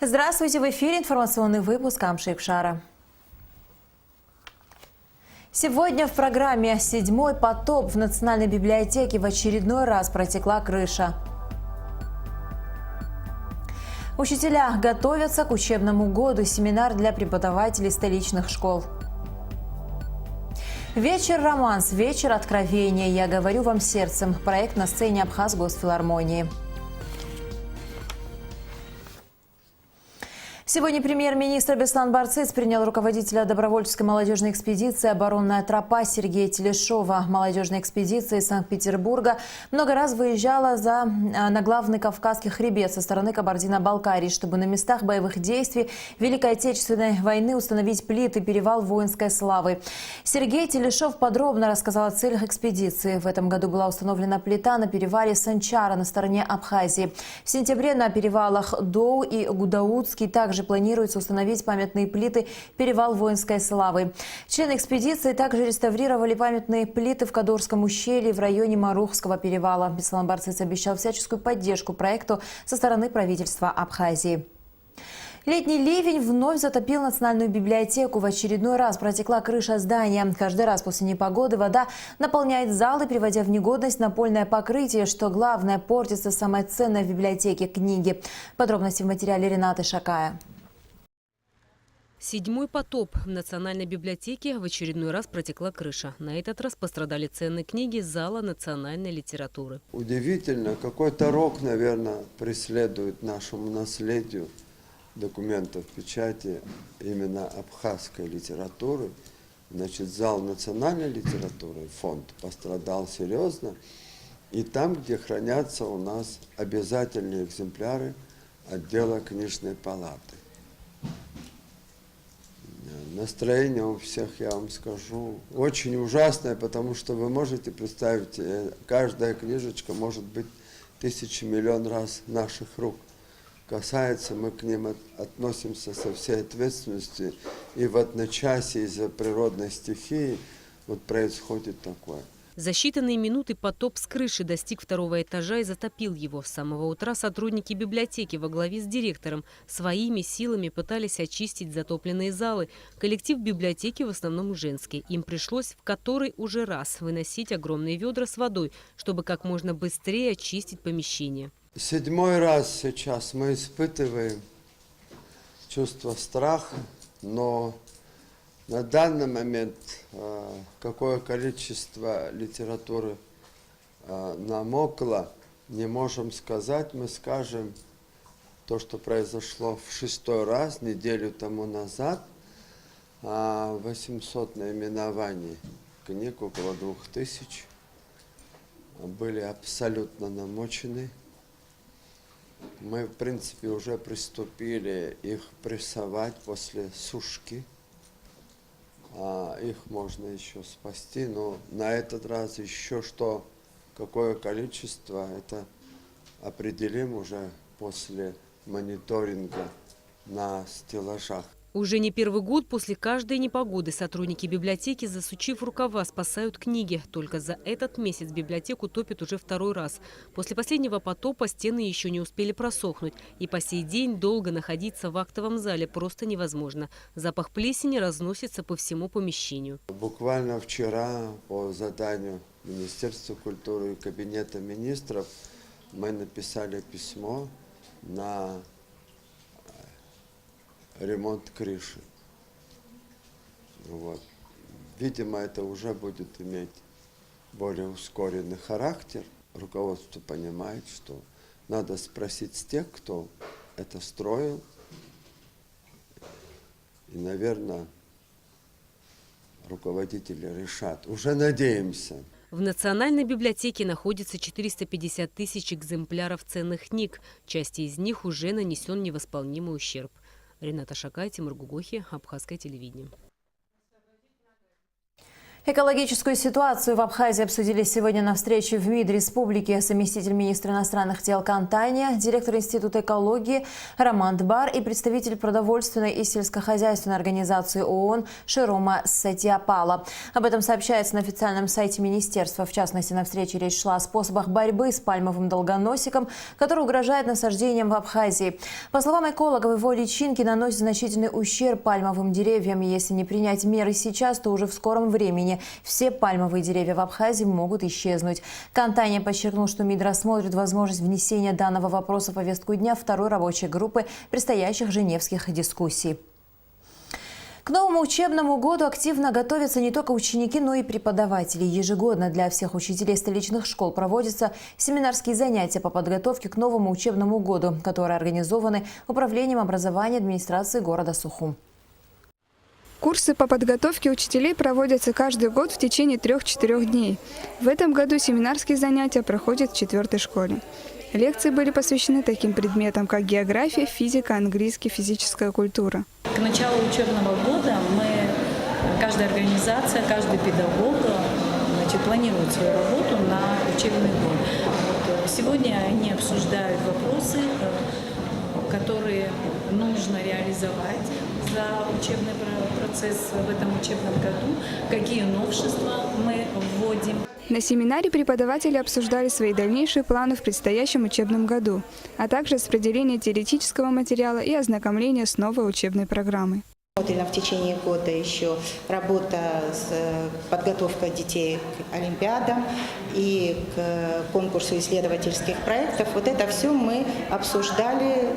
Здравствуйте! В эфире информационный выпуск Амшейкшара. Сегодня в программе «Седьмой потоп» в Национальной библиотеке в очередной раз протекла крыша. Учителя готовятся к учебному году. Семинар для преподавателей столичных школ. Вечер-романс, вечер откровения. Я говорю вам сердцем. Проект на сцене Абхаз-Госфилармонии. Сегодня премьер-министр Беслан Барцыц принял руководителя добровольческой молодежной экспедиции «Оборонная тропа» Сергея Телешова. Молодежная экспедиция из Санкт-Петербурга много раз выезжала на главный Кавказский хребет со стороны Кабардино-Балкарии, чтобы на местах боевых действий Великой Отечественной войны установить плиты перевал воинской славы. Сергей Телешов подробно рассказал о целях экспедиции. В этом году была установлена плита на перевале Санчара на стороне Абхазии. В сентябре на перевалах Доу и Гудаутский также планируется установить памятные плиты «Перевал воинской славы». Члены экспедиции также реставрировали памятные плиты в Кадорском ущелье в районе Марухского перевала. Беслан Барцыц обещал всяческую поддержку проекту со стороны правительства Абхазии. Летний ливень вновь затопил Национальную библиотеку. В очередной раз протекла крыша здания. Каждый раз после непогоды вода наполняет залы, приводя в негодность напольное покрытие. Что главное, портится самое ценное в библиотеке – книги. Подробности в материале Ренаты Шакая. Седьмой потоп. В Национальной библиотеке в очередной раз протекла крыша. На этот раз пострадали ценные книги зала национальной литературы. Удивительно, какой-то рок, наверное, преследует нашему наследию документов печати именно абхазской литературы. Значит, зал национальной литературы, фонд, пострадал серьезно. И там, где хранятся у нас обязательные экземпляры отдела книжной палаты. Настроение у всех, я вам скажу, очень ужасное, потому что вы можете представить, каждая книжечка может быть 1000 миллион раз наших рук касается, мы к ним относимся со всей ответственностью, и в одночасье из-за природной стихии вот происходит такое. За считанные минуты потоп с крыши достиг второго этажа и затопил его. С самого утра сотрудники библиотеки во главе с директором своими силами пытались очистить затопленные залы. Коллектив библиотеки в основном женский. Им пришлось в который уже раз выносить огромные ведра с водой, чтобы как можно быстрее очистить помещение. Седьмой раз сейчас мы испытываем чувство страха, но на данный момент какое количество литературы намокло, не можем сказать. Мы скажем то, что произошло в 6-й раз, неделю тому назад. 800 наименований книг, около 2000, были абсолютно намочены. Мы, в принципе, уже приступили их прессовать после сушки. Их можно еще спасти, но на этот раз еще какое количество, это определим уже после мониторинга на стеллажах. Уже не первый год после каждой непогоды сотрудники библиотеки, засучив рукава, спасают книги. Только за этот месяц библиотеку топит уже второй раз. После последнего потопа стены еще не успели просохнуть. И по сей день долго находиться в актовом зале просто невозможно. Запах плесени разносится по всему помещению. Буквально вчера по заданию Министерства культуры и Кабинета министров мы написали письмо на ремонт крыши. Вот. Видимо, это уже будет иметь более ускоренный характер. Руководство понимает, что надо спросить с тех, кто это строил. И, наверное, руководители решат. Уже надеемся. В Национальной библиотеке находится 450 тысяч экземпляров ценных книг. Части из них уже нанесен невосполнимый ущерб. Рената Шакай, Тимур Гугохи, Абхазское телевидение. Экологическую ситуацию в Абхазии обсудили сегодня на встрече в МИД республики заместитель министра иностранных дел Кантания, директор Института экологии Роман Дбар и представитель продовольственной и сельскохозяйственной организации ООН Широма Сатьяпала. Об этом сообщается на официальном сайте министерства. В частности, на встрече речь шла о способах борьбы с пальмовым долгоносиком, который угрожает насаждениям в Абхазии. По словам экологов, его личинки наносят значительный ущерб пальмовым деревьям. И если не принять меры сейчас, то уже в скором времени все пальмовые деревья в Абхазии могут исчезнуть. Кантания подчеркнул, что МИД рассмотрит возможность внесения данного вопроса в повестку дня второй рабочей группы предстоящих женевских дискуссий. К новому учебному году активно готовятся не только ученики, но и преподаватели. Ежегодно для всех учителей столичных школ проводятся семинарские занятия по подготовке к новому учебному году, которые организованы Управлением образования администрации города Сухум. Курсы по подготовке учителей проводятся каждый год в течение 3-4 дней. В этом году семинарские занятия проходят в 4-й школе. Лекции были посвящены таким предметам, как география, физика, английский, физическая культура. К началу учебного года каждая организация, каждый педагог планирует свою работу на учебный год. Сегодня они обсуждают вопросы, которые нужно реализовать за учебный процесс в этом учебном году, какие новшества мы вводим. На семинаре преподаватели обсуждали свои дальнейшие планы в предстоящем учебном году, а также распределение теоретического материала и ознакомление с новой учебной программой. В течение года еще работа с подготовкой детей к олимпиадам и к конкурсу исследовательских проектов. Вот это все мы обсуждали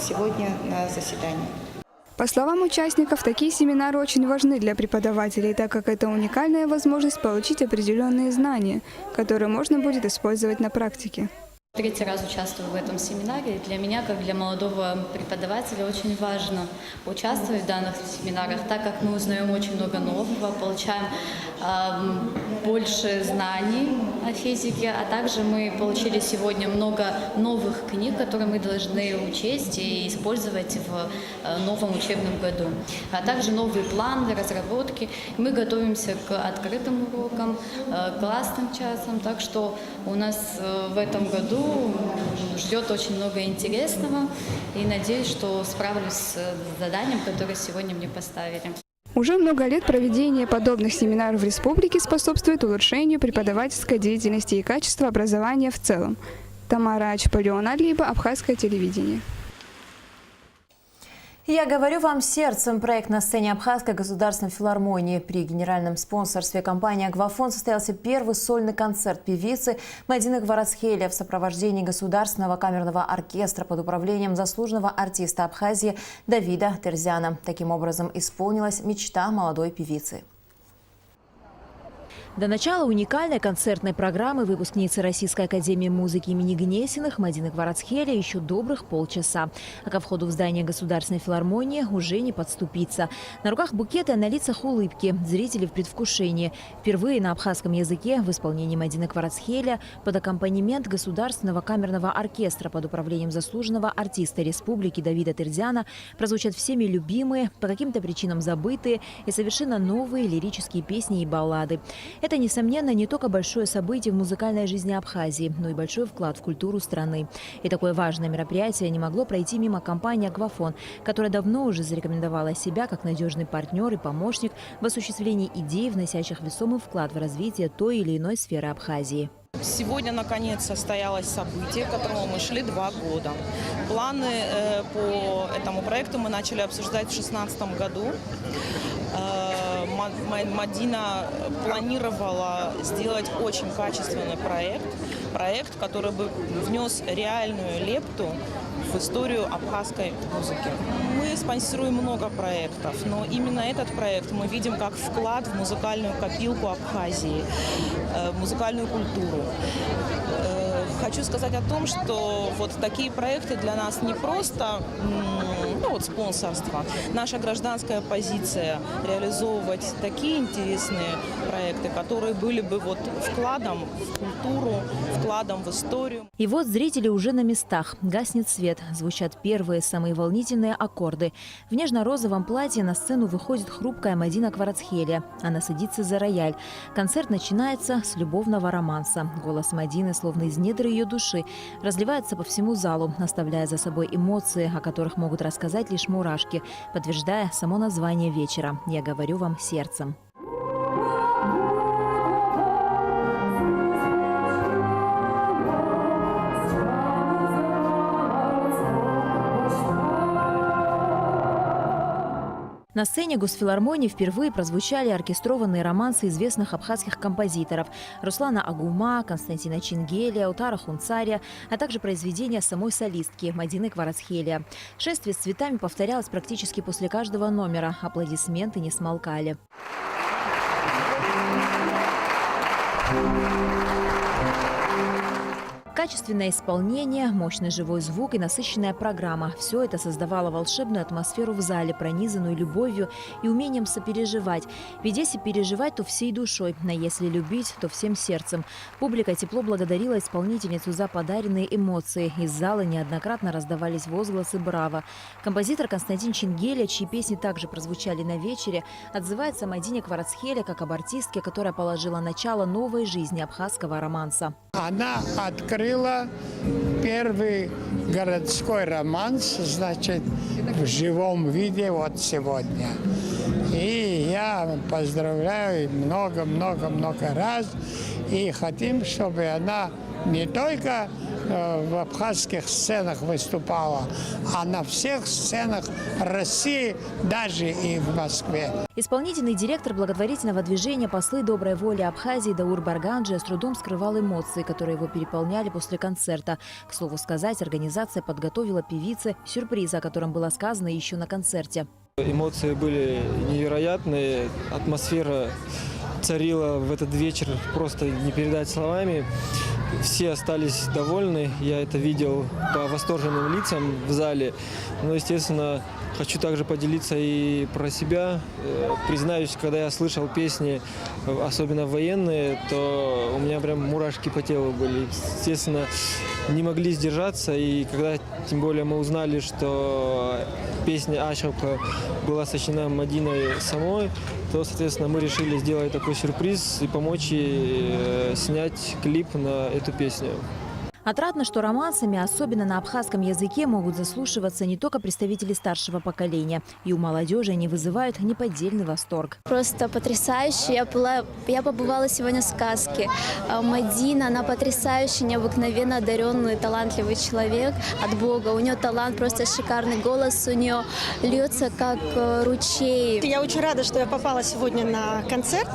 сегодня на заседании. По словам участников, такие семинары очень важны для преподавателей, так как это уникальная возможность получить определенные знания, которые можно будет использовать на практике. Третий раз участвую в этом семинаре. Для меня, как для молодого преподавателя, очень важно участвовать в данных семинарах, так как мы узнаем очень много нового, получаем больше знаний о физике, а также мы получили сегодня много новых книг, которые мы должны учесть и использовать в новом учебном году, а также новые планы, разработки. Мы готовимся к открытым урокам, классным часам, так что у нас в этом году ждет очень много интересного и надеюсь, что справлюсь с заданием, которое сегодня мне поставили. Уже много лет проведение подобных семинаров в республике способствует улучшению преподавательской деятельности и качества образования в целом. Тамара Ачпалион, Адлиба, Абхазское телевидение. Я говорю вам сердцем. Проект на сцене Абхазской государственной филармонии. При генеральном спонсорстве компании «Аквафон» состоялся первый сольный концерт певицы Мадины Гварацхелия в сопровождении Государственного камерного оркестра под управлением заслуженного артиста Абхазии Давида Терзяна. Таким образом, исполнилась мечта молодой певицы. До начала уникальной концертной программы выпускницы Российской академии музыки имени Гнесиных Мадины Гварацхелия еще добрых полчаса. А ко входу в здание Государственной филармонии уже не подступиться. На руках букеты, а на лицах улыбки. Зрители в предвкушении. Впервые на абхазском языке в исполнении Мадины Гварацхелия под аккомпанемент Государственного камерного оркестра под управлением заслуженного артиста республики Давида Терзяна прозвучат всеми любимые, по каким-то причинам забытые и совершенно новые лирические песни и баллады. Это, несомненно, не только большое событие в музыкальной жизни Абхазии, но и большой вклад в культуру страны. И такое важное мероприятие не могло пройти мимо компании «Аквафон», которая давно уже зарекомендовала себя как надежный партнер и помощник в осуществлении идей, вносящих весомый вклад в развитие той или иной сферы Абхазии. Сегодня, наконец, состоялось событие, к которому мы шли 2 года. Планы по этому проекту мы начали обсуждать в 2016 году. Мадина планировала сделать очень качественный проект, который бы внес реальную лепту в историю абхазской музыки. Мы спонсируем много проектов, но именно этот проект мы видим как вклад в музыкальную копилку Абхазии, в музыкальную культуру. Хочу сказать о том, что вот такие проекты для нас не просто спонсорство. Наша гражданская позиция – реализовывать такие интересные проекты, которые были бы вкладом в культуру, в вкладом в историю. И вот зрители уже на местах. Гаснет свет, звучат первые, самые волнительные аккорды. В нежно-розовом платье на сцену выходит хрупкая Мадина Кварацхелия. Она садится за рояль. Концерт начинается с любовного романса. Голос Мадины, словно из недр ее души, разливается по всему залу, оставляя за собой эмоции, о которых могут рассказать лишь мурашки, подтверждая само название вечера «Я говорю вам сердцем». На сцене Госфилармонии впервые прозвучали оркестрованные романсы известных абхазских композиторов Руслана Агума, Константина Чингелия, Утара Хунцария, а также произведения самой солистки Мадины Кварацхелия. Шествие с цветами повторялось практически после каждого номера. Аплодисменты не смолкали. Качественное исполнение, мощный живой звук и насыщенная программа – все это создавало волшебную атмосферу в зале, пронизанную любовью и умением сопереживать. Ведь если переживать, то всей душой, а если любить, то всем сердцем. Публика тепло благодарила исполнительницу за подаренные эмоции. Из зала неоднократно раздавались возгласы «Браво!». Композитор Константин Чингелия, чьи песни также прозвучали на вечере, отзывается о Мадине Кварацхелия как об артистке, которая положила начало новой жизни абхазского романса. Она открыла первый городской романс, значит, в живом виде вот сегодня. И я поздравляю много раз. И хотим, чтобы она не только в абхазских сценах выступала, а на всех сценах России, даже и в Москве. Исполнительный директор благотворительного движения «Послы доброй воли Абхазии» Даур Барганджи с трудом скрывал эмоции, которые его переполняли после концерта. К слову сказать, организация подготовила певице сюрприз, о котором было сказано еще на концерте. Эмоции были невероятные, атмосфера царила в этот вечер, просто не передать словами. Все остались довольны, я это видел по восторженным лицам в зале. Но, естественно, хочу также поделиться и про себя. Признаюсь, когда я слышал песни, особенно военные, то у меня прям мурашки по телу были. Естественно, не могли сдержаться. И когда, тем более, мы узнали, что песня «Ашапка» была сочинена Мадиной самой, то, соответственно, мы решили сделать такой сюрприз и помочь ей снять клип на эту песню. Отрадно, что романсами, особенно на абхазском языке, могут заслушиваться не только представители старшего поколения. И у молодежи они вызывают неподдельный восторг. Просто потрясающе. Я побывала сегодня в сказке. Мадина, она потрясающая, необыкновенно одаренный, талантливый человек от Бога. У нее талант, просто шикарный голос, у нее льется как ручей. Я очень рада, что я попала сегодня на концерт,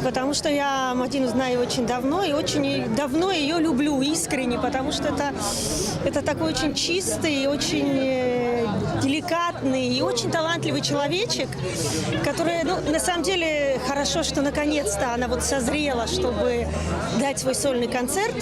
потому что я Мадину знаю очень давно и очень давно ее люблю искренне, потому что это такой очень чистый, очень деликатный и очень талантливый человечек, который, на самом деле, хорошо, что наконец-то она вот созрела, чтобы дать свой сольный концерт.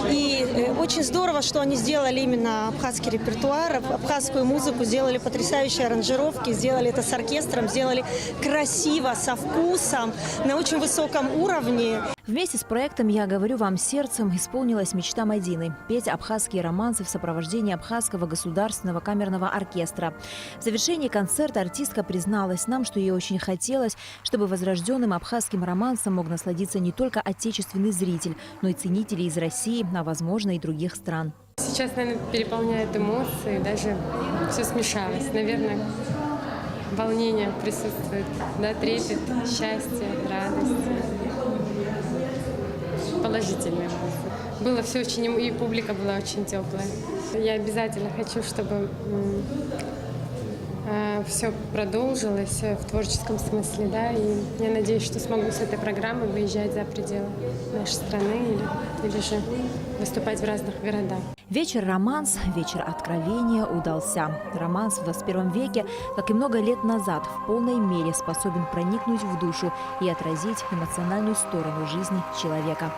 И очень здорово, что они сделали именно абхазский репертуар, абхазскую музыку, сделали потрясающие аранжировки, сделали это с оркестром, сделали красиво, со вкусом, на очень высоком уровне. Вместе с проектом «Я говорю вам сердцем» исполнилась мечта Мадины – петь абхазские романсы в сопровождении Абхазского государственного камерного оркестра. В завершении концерта артистка призналась нам, что ей очень хотелось, чтобы возрожденным абхазским романсом мог насладиться не только отечественный зритель, но и ценители из России, а возможно и других стран. Сейчас, наверное, переполняет эмоции, даже все смешалось. Наверное, волнение присутствует, да, трепет, счастье, радость. Положительные эмоции. Было все очень, и публика была очень теплая. Я обязательно хочу, чтобы все продолжилось в творческом смысле, да, и я надеюсь, что смогу с этой программой выезжать за пределы нашей страны или же выступать в разных городах. Вечер «Романс», вечер откровения удался. Романс в 21 веке, как и много лет назад, в полной мере способен проникнуть в душу и отразить эмоциональную сторону жизни человека.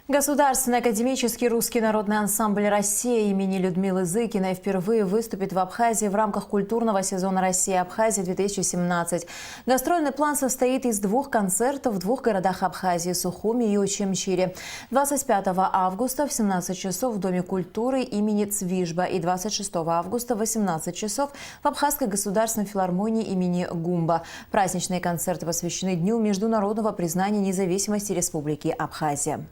Государственный академический русский народный ансамбль «Россия» имени Людмилы Зыкиной впервые выступит в Абхазии в рамках культурного сезона «Россия-Абхазия-2017». Гастрольный план состоит из 2 концертов в 2 городах Абхазии – Сухуми и Очимчире. 25 августа в 17 часов в Доме культуры имени Цвижба и 26 августа в 18 часов в Абхазской государственной филармонии имени Гумба. Праздничные концерты посвящены Дню международного признания независимости Республики Абхазия.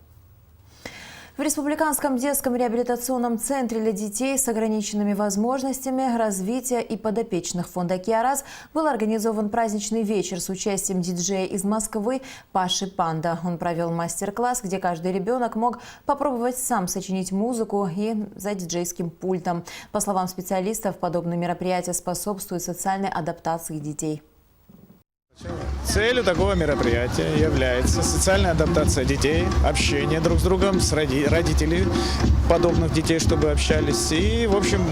В Республиканском детском реабилитационном центре для детей с ограниченными возможностями развития и подопечных фонда «Киараз» был организован праздничный вечер с участием диджея из Москвы Паши Панда. Он провел мастер-класс, где каждый ребенок мог попробовать сам сочинить музыку и за диджейским пультом. По словам специалистов, подобные мероприятия способствуют социальной адаптации детей. Целью такого мероприятия является социальная адаптация детей, общение друг с другом, с родителей подобных детей, чтобы общались. И, в общем,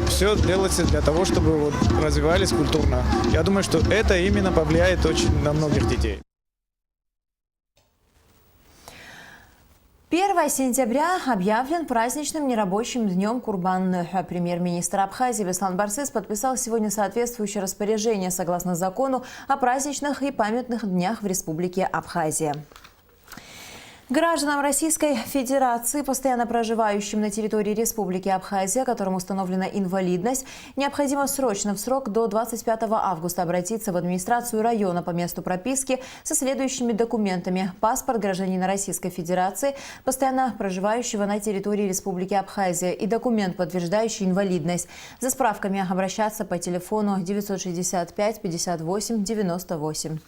все делается для того, чтобы развивались культурно. Я думаю, что это именно повлияет очень на многих детей. 1 сентября объявлен праздничным нерабочим днем Курбан-Нохр. Премьер-министр Абхазии Беслан Барсис подписал сегодня соответствующее распоряжение согласно закону о праздничных и памятных днях в Республике Абхазия. Гражданам Российской Федерации, постоянно проживающим на территории Республики Абхазия, которым установлена инвалидность, необходимо срочно в срок до 25 августа обратиться в администрацию района по месту прописки со следующими документами: паспорт гражданина Российской Федерации, постоянно проживающего на территории Республики Абхазия, и документ, подтверждающий инвалидность. За справками обращаться по телефону 965 58 98.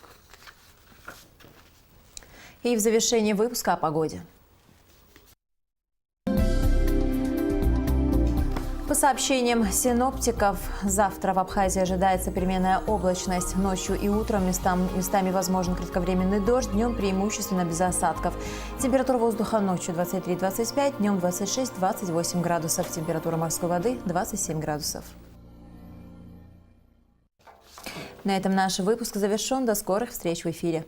И в завершении выпуска о погоде. По сообщениям синоптиков, завтра в Абхазии ожидается переменная облачность. Ночью и утром местами возможен кратковременный дождь, днем преимущественно без осадков. Температура воздуха ночью 23-25, днем 26-28 градусов. Температура морской воды 27 градусов. На этом наш выпуск завершен. До скорых встреч в эфире.